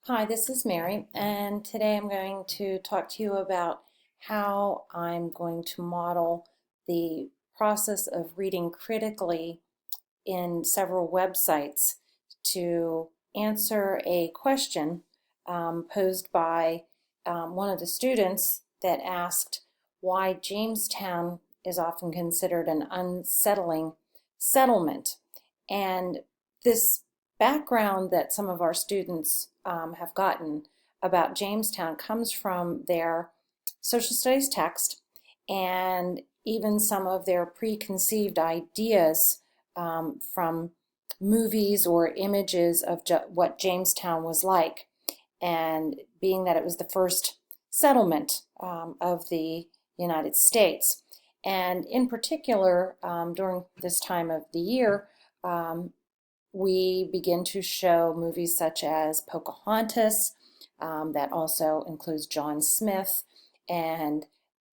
Hi, this is Mary, and today I'm going to talk to you about how I'm going to model the process of reading critically in several websites to answer a question posed by one of the students that asked why Jamestown is often considered an unsettling settlement. And this background that some of our students have gotten about Jamestown comes from their social studies text and even some of their preconceived ideas from movies or images of what Jamestown was like. And being that it was the first settlement of the United States. And in particular, during this time of the year, we begin to show movies such as Pocahontas, that also includes John Smith, and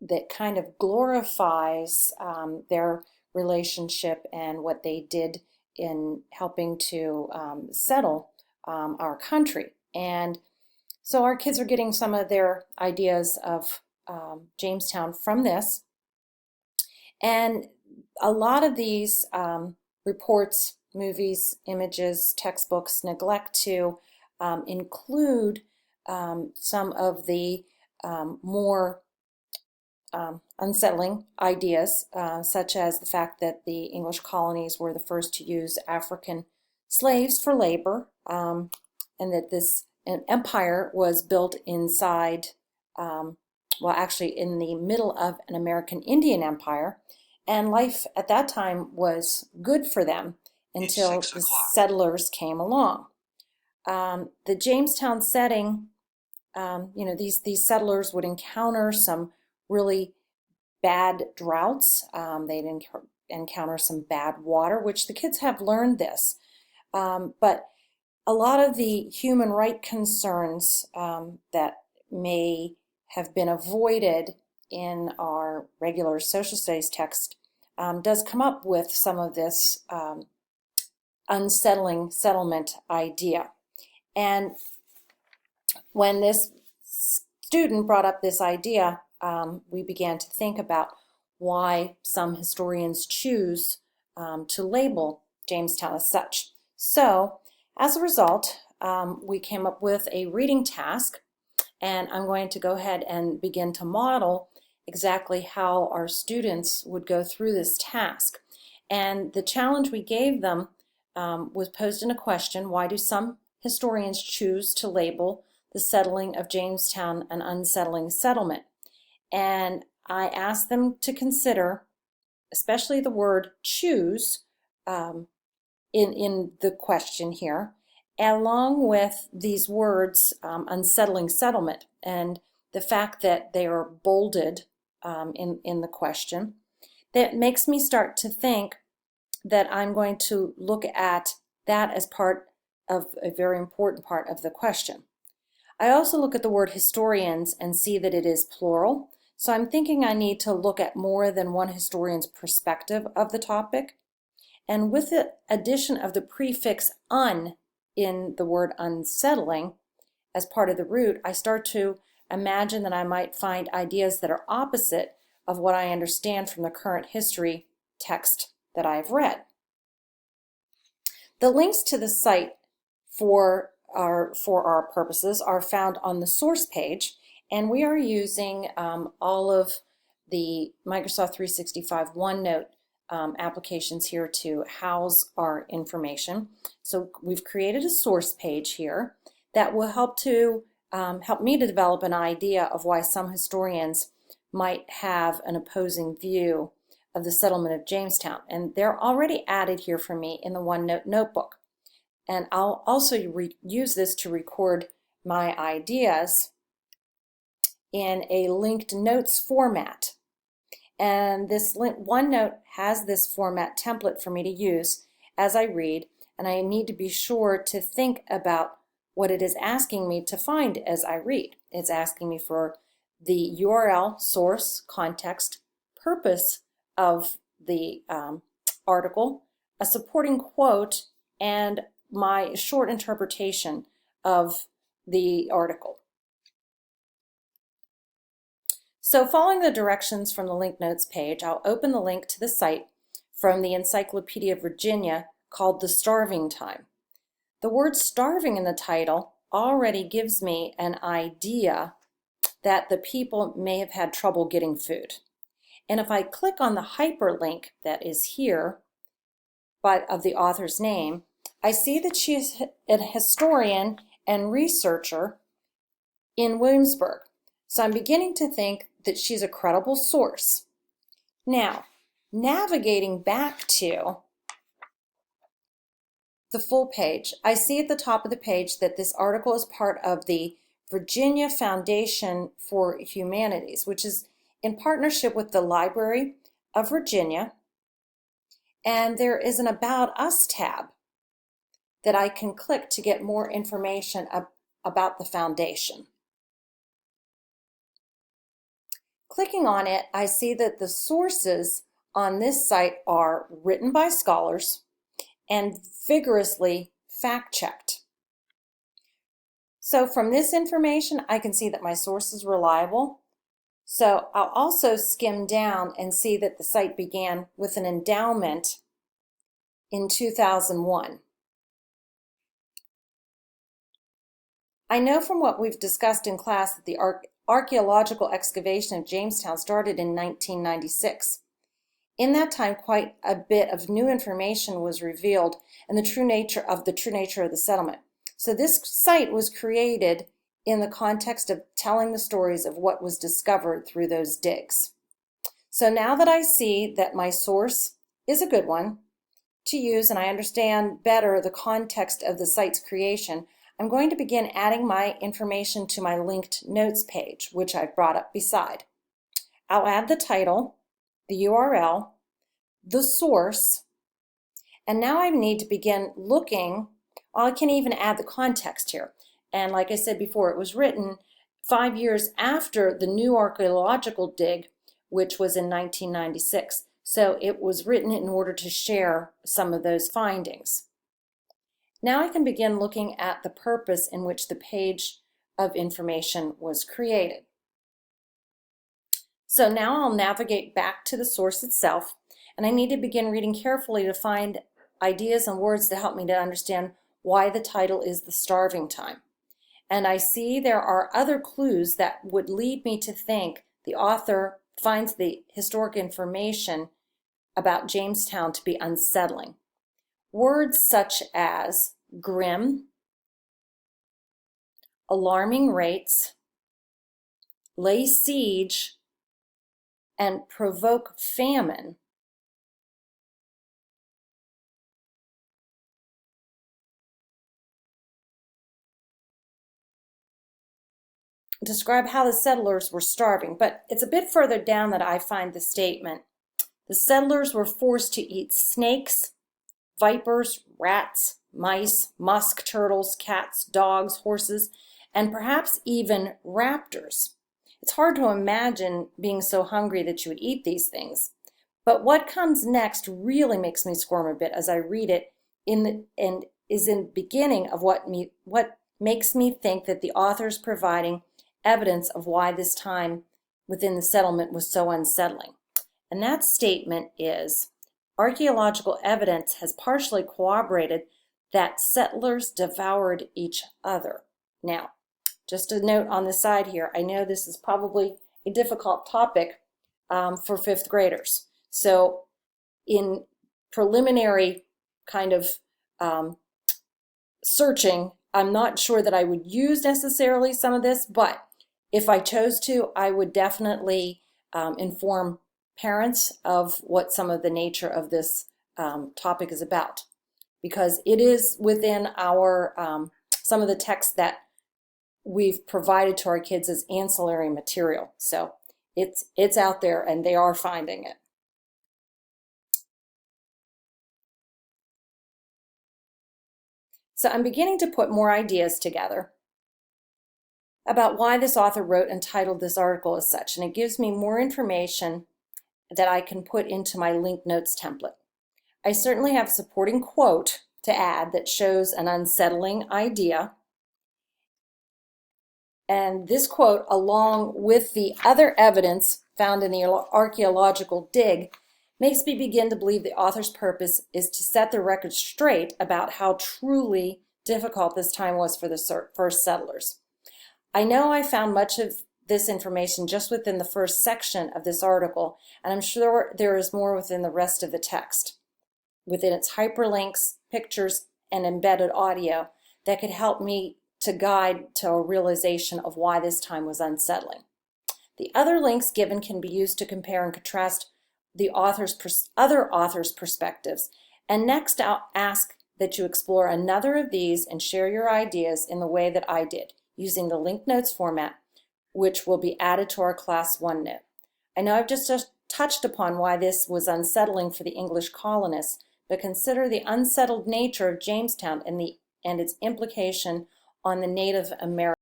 that kind of glorifies their relationship and what they did in helping to settle our country. And so our kids are getting some of their ideas of Jamestown from this. And a lot of these reports, movies, images, textbooks neglect to include some of the more unsettling ideas, such as the fact that the English colonies were the first to use African slaves for labor, and that this empire was built inside, well, actually in the middle of an American Indian empire, and life at that time was good for them until the settlers came along. The Jamestown setting, these settlers would encounter some really bad droughts. They'd encounter some bad water, which the kids have learned this. But a lot of the human right concerns that may have been avoided in our regular social studies text does come up with some of this unsettling settlement idea. And when this student brought up this idea, we began to think about why some historians choose to label Jamestown as such. So, as a result, we came up with a reading task, and I'm going to go ahead and begin to model exactly how our students would go through this task. And the challenge we gave them was posed in a question: why do some historians choose to label the settling of Jamestown an unsettling settlement? And I asked them to consider, especially the word choose in the question here, along with these words, unsettling settlement, and the fact that they are bolded in the question. That makes me start to think that I'm going to look at that as part of a very important part of the question. I also look at the word historians and see that it is plural. So I'm thinking I need to look at more than one historian's perspective of the topic. And with the addition of the prefix un in the word unsettling as part of the root, I start to imagine that I might find ideas that are opposite of what I understand from the current history text that I've read. The links to the site for our purposes are found on the source page, and we are using all of the Microsoft 365 OneNote applications here to house our information. So we've created a source page here that will help me to develop an idea of why some historians might have an opposing view of the settlement of Jamestown. And they're already added here for me in the OneNote notebook. And I'll also use this to record my ideas in a linked notes format. And this OneNote has this format template for me to use as I read, and I need to be sure to think about what it is asking me to find as I read. It's asking me for the URL, source, context, purpose of the article, a supporting quote, and my short interpretation of the article. So following the directions from the link notes page, I'll open the link to the site from the Encyclopedia of Virginia called The Starving Time. The word starving in the title already gives me an idea that the people may have had trouble getting food. And if I click on the hyperlink that is here of the author's name, I see that she is a historian and researcher in Williamsburg. So I'm beginning to think that she's a credible source. Now, navigating back to the full page, I see at the top of the page that this article is part of the Virginia Foundation for Humanities, which is in partnership with the Library of Virginia. And there is an About Us tab that I can click to get more information about the foundation. Clicking on it, I see that the sources on this site are written by scholars and vigorously fact-checked. So from this information, I can see that my source is reliable. So I'll also skim down and see that the site began with an endowment in 2001. I know from what we've discussed in class that the archaeological excavation of Jamestown started in 1996. In that time, quite a bit of new information was revealed and the true nature of the settlement. So this site was created in the context of telling the stories of what was discovered through those digs. So now that I see that my source is a good one to use and I understand better the context of the site's creation, I'm going to begin adding my information to my linked notes page, which I've brought up beside. I'll add the title, the URL, the source, and now I need to begin looking. I can even add the context here. And like I said before, it was written 5 years after the new archaeological dig, which was in 1996. So it was written in order to share some of those findings. Now I can begin looking at the purpose in which the page of information was created. So now I'll navigate back to the source itself, and I need to begin reading carefully to find ideas and words to help me to understand why the title is The Starving Time. And I see there are other clues that would lead me to think the author finds the historic information about Jamestown to be unsettling. Words such as grim, alarming rates, lay siege, and provoke famine describe how the settlers were starving. But it's a bit further down that I find the statement. The settlers were forced to eat snakes, vipers, rats, mice, musk turtles, cats, dogs, horses, and perhaps even raptors. It's hard to imagine being so hungry that you would eat these things. But what comes next really makes me squirm a bit as I read it and is in the beginning of what makes me think that the author is providing evidence of why this time within the settlement was so unsettling. And that statement is, archaeological evidence has partially corroborated that settlers devoured each other. Now, just a note on the side here, I know this is probably a difficult topic for fifth graders. So in preliminary kind of searching, I'm not sure that I would use necessarily some of this, but if I chose to, I would definitely inform parents of what some of the nature of this topic is about, because it is within our some of the text that we've provided to our kids as ancillary material. So it's out there and they are finding it. So I'm beginning to put more ideas together about why this author wrote and titled this article as such, and it gives me more information that I can put into my link notes template. I certainly have a supporting quote to add that shows an unsettling idea, And this quote, along with the other evidence found in the archaeological dig, makes me begin to believe the author's purpose is to set the record straight about how truly difficult this time was for the first settlers. I know I found much of this information just within the first section of this article, and I'm sure there is more within the rest of the text, within its hyperlinks, pictures, and embedded audio that could help me to guide to a realization of why this time was unsettling. The other links given can be used to compare and contrast the other authors' perspectives. And next, I'll ask that you explore another of these and share your ideas in the way that I did, using the link notes format, which will be added to our Class 1 note. I know I've just touched upon why this was unsettling for the English colonists, but consider the unsettled nature of Jamestown and its implication on the Native Americans.